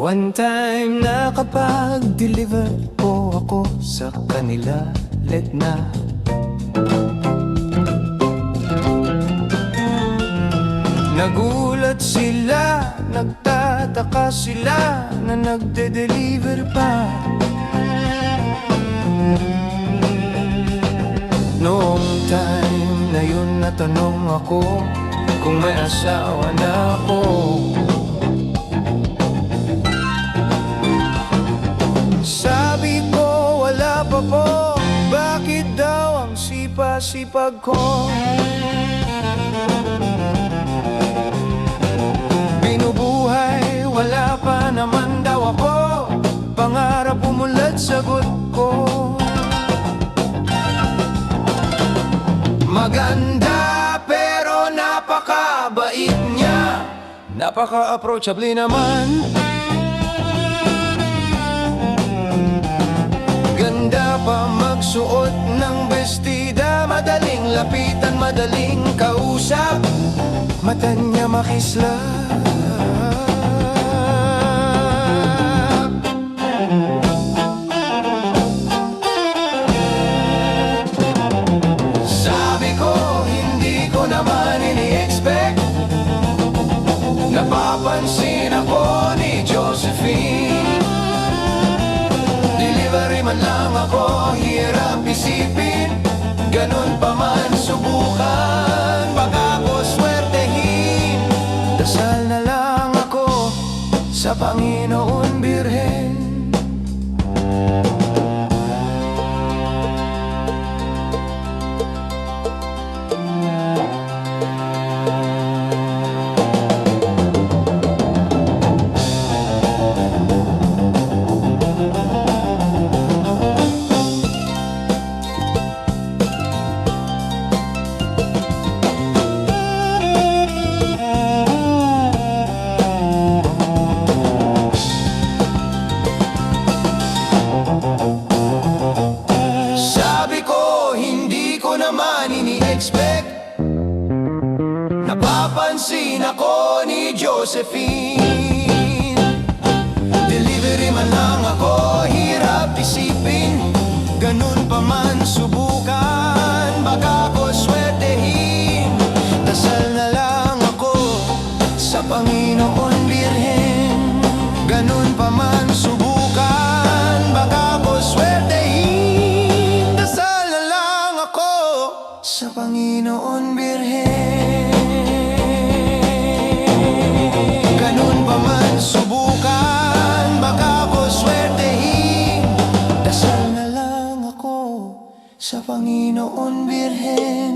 One time nakapag-deliver po ako sa kanila, let na. Nagulat sila, nagtataka sila na nagde-deliver pa. Noong time na yun natanong ako kung may asawa na ako. Sabi ko wala pa po, bakit daw ang sipa-sipag ko? Binubuhay, wala pa naman daw ako, pangarap umulat sagot ko. Maganda pero napakabait niya, napaka-approachable naman. Ganda pa magsuot ng bestida, madaling lapitan, madaling kausap, mata niya makislap. Sabi ko, hindi ko naman ini-expect, napapansin ako ni Josephine. Delivery man lang ako, hirap isipin, ganun pa man subukan, baka ko swertehin. Dasal na lang ako sa Panginoon Birhen. Ini-expect, napapansin ako ni Josephine. Delivery man lang ako, hirap isipin, ganun pa man subukan, baka ko swertehin. Dasal na lang ako sa Panginoon Birhen, ganun pa man subukan, baka ko swertehin. Dasal na lang ako sa Panginoon Birhen, ganun pa man subukan, baka ko swertehin. Dasal na lang ako sa Panginoon Birhen.